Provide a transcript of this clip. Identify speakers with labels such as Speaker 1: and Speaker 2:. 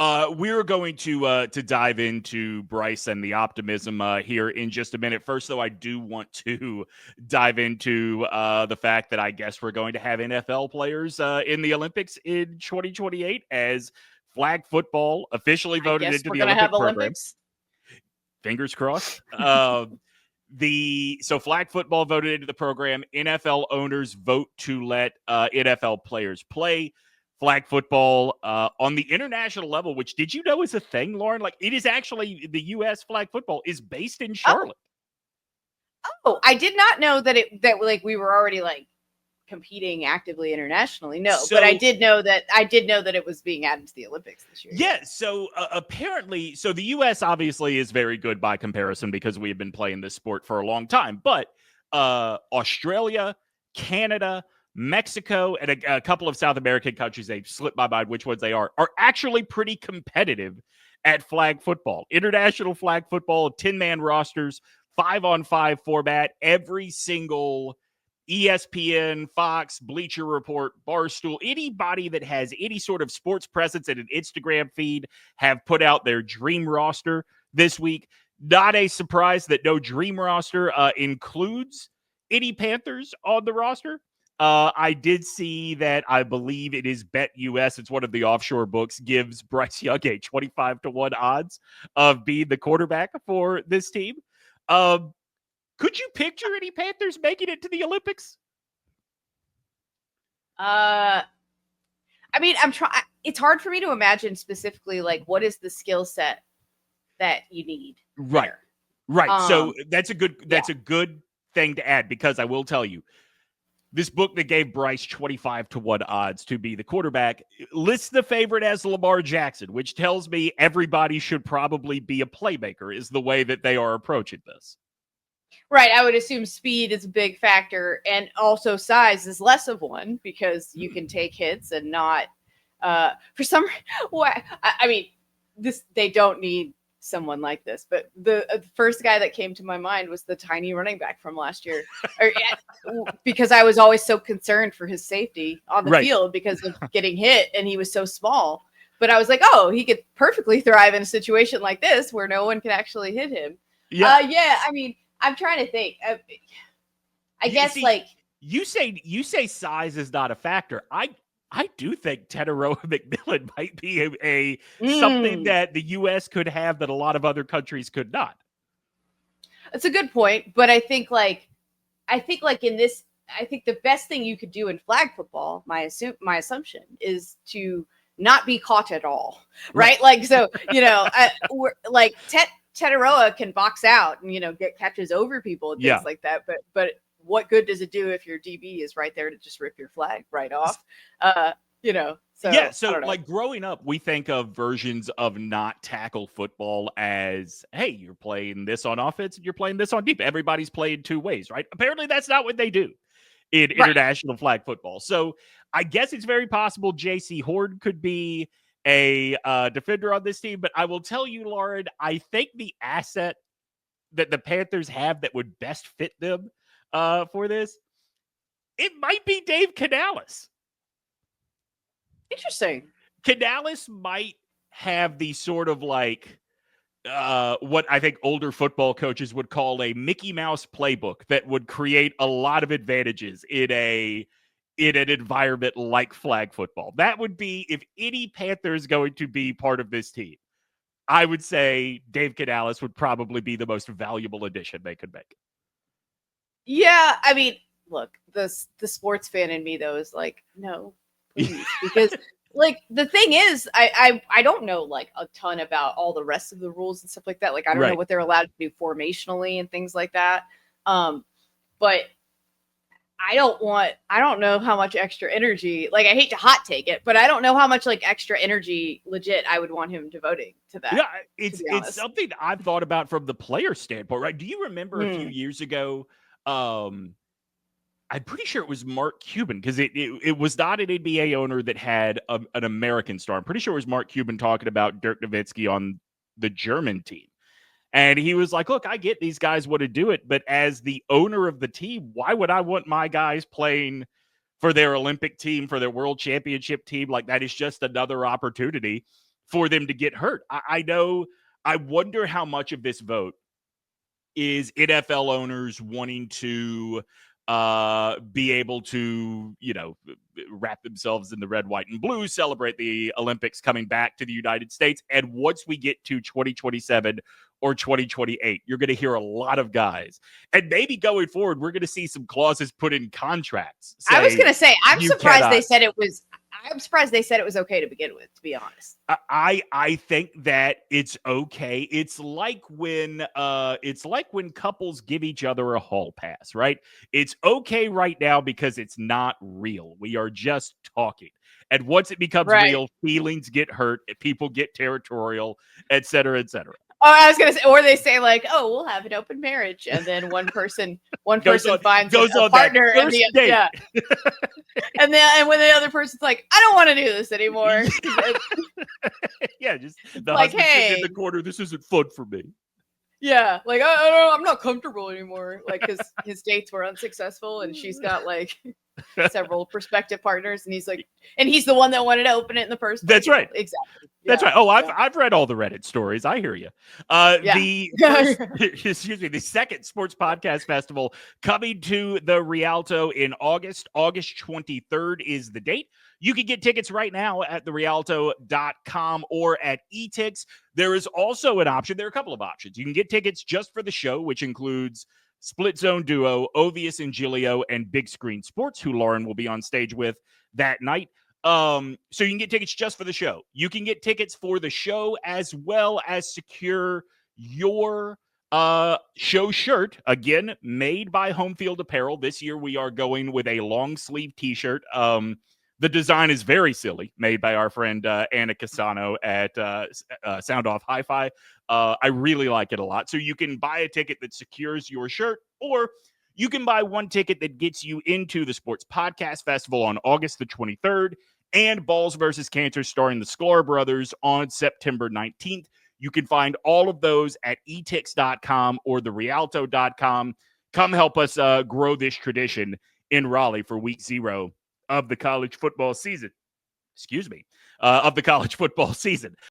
Speaker 1: We're going to dive into Bryce and the optimism here in just a minute. First, though, I do want to dive into the fact that I guess we're going to have NFL players in the Olympics in 2028 as flag football officially
Speaker 2: I
Speaker 1: voted
Speaker 2: guess
Speaker 1: into
Speaker 2: we're
Speaker 1: the
Speaker 2: gonna have
Speaker 1: Olympic program.
Speaker 2: Olympics.
Speaker 1: Fingers crossed. So flag football voted into the program. NFL owners vote to let NFL players play flag football on the international level, which did you know is a thing, Lauren? Like it is actually the U.S. flag football is based in Charlotte.
Speaker 2: I did not know that we were already like competing actively internationally. No, but I did know that it was being added to the Olympics this year.
Speaker 1: Yeah, so apparently, so the U.S. obviously is very good by comparison because we have been playing this sport for a long time, but Australia, Canada, Mexico, and a couple of South American countries, they've slipped my mind which ones they are actually pretty competitive at flag football. International flag football, 10-man rosters, 5-on-5 format, every single ESPN, Fox, Bleacher Report, Barstool, anybody that has any sort of sports presence and an Instagram feed have put out their dream roster this week. Not a surprise that no dream roster includes any Panthers on the roster. I did see that I believe it is Bet US. It's one of the offshore books, gives Bryce Young a 25-1 odds of being the quarterback for this team. Could you picture any Panthers making it to the Olympics?
Speaker 2: I mean, I'm trying. It's hard for me to imagine specifically, like, what is the skill set that you need?
Speaker 1: Right,
Speaker 2: there?
Speaker 1: right. So that's a good thing to add, because I will tell you, this book that gave Bryce 25-1 odds to be the quarterback lists the favorite as Lamar Jackson, which tells me everybody should probably be a playmaker is the way that they are approaching this.
Speaker 2: Right. I would assume speed is a big factor, and also size is less of one because you can take hits and not for some. I mean, they don't need someone like this, but the first guy that came to my mind was the tiny running back from last year, because I was always so concerned for his safety on the field because of getting hit, and he was so small. But I was like, oh, he could perfectly thrive in a situation like this where no one can actually hit him. Yeah. I mean, I'm trying to think. I guess
Speaker 1: you say size is not a factor. I do think Tetairoa McMillan might be something that the U.S. could have that a lot of other countries could not.
Speaker 2: That's a good point, but I think in this, I think the best thing you could do in flag football, my assumption is to not be caught at all, right? Like, so we're like Tetairoa can box out and get catches over people and things like that, but what good does it do if your DB is right there to just rip your flag right off?
Speaker 1: So like growing up, we think of versions of not tackle football as, hey, you're playing this on offense and you're playing this on defense. Everybody's playing two ways, right? Apparently that's not what they do in international flag football. So I guess it's very possible Jaycee Horn could be a defender on this team, but I will tell you, Lauren, I think the asset that the Panthers have that would best fit them for this, it might be Dave Canales.
Speaker 2: Interesting.
Speaker 1: Canales might have the sort of like what I think older football coaches would call a Mickey Mouse playbook that would create a lot of advantages in an environment like flag football. That would be, if any Panther is going to be part of this team, I would say Dave Canales would probably be the most valuable addition they could make.
Speaker 2: Yeah, I mean, look, the sports fan in me though is like, no, please, because like the thing is, I don't know like a ton about all the rest of the rules and stuff like that. Like I don't know what they're allowed to do formationally and things like that. But I don't know how much extra energy, like I hate to hot take it, but I don't know how much like extra energy legit I would want him devoting to that.
Speaker 1: Yeah, it's something I've thought about from the player standpoint, right? Do you remember a few years ago? I'm pretty sure it was Mark Cuban, because it was not an NBA owner that had an American star. I'm pretty sure it was Mark Cuban talking about Dirk Nowitzki on the German team. And he was like, look, I get these guys want to do it, but as the owner of the team, why would I want my guys playing for their Olympic team, for their world championship team? Like, that is just another opportunity for them to get hurt. I know. I wonder how much of this vote is NFL owners wanting to be able to, wrap themselves in the red, white, and blue, celebrate the Olympics coming back to the United States. And once we get to 2027 or 2028, you're going to hear a lot of guys. And maybe going forward, we're going to see some clauses put in contracts.
Speaker 2: I was going to say, I'm surprised they said it was. I'm surprised they said it was okay to begin with, to be honest.
Speaker 1: I think that it's okay. It's like when couples give each other a hall pass, right? It's okay right now because it's not real. We are just talking. And once it becomes real, feelings get hurt, people get territorial, et cetera, et cetera.
Speaker 2: Oh, I was gonna say, or they say like, "Oh, we'll have an open marriage," and then one person finds a partner, and and when the other person's like, "I don't want to do this anymore,"
Speaker 1: yeah, just the husband sitting in the corner. This isn't fun for me.
Speaker 2: Yeah, like I'm not comfortable anymore. Like his dates were unsuccessful, and she's got like several prospective partners, and he's like, and he's the one that wanted to open it in the first place.
Speaker 1: That's right.
Speaker 2: Exactly.
Speaker 1: That's right. Oh, I've read all the Reddit stories. I hear you. The second sports podcast festival coming to the Rialto in August. August 23rd is the date. You can get tickets right now at therialto.com or at eTix. There is also an option. There are a couple of options. You can get tickets just for the show, which includes Split Zone Duo, Ovius and Gilio, and Big Screen Sports, who Lauren will be on stage with that night. So you can get tickets just for the show. You can get tickets for the show as well as secure your show shirt, again, made by Home Field Apparel. This year we are going with a long sleeve t-shirt. The design is very silly, made by our friend Anna Casano at Sound Off Hi-Fi. I really like it a lot. So you can buy a ticket that secures your shirt, or you can buy one ticket that gets you into the Sports Podcast Festival on August the 23rd and Balls versus Cancer starring the Sklar Brothers on September 19th. You can find all of those at etix.com or therialto.com. Come help us grow this tradition in Raleigh for week 0 of the college football season. Of the college football season.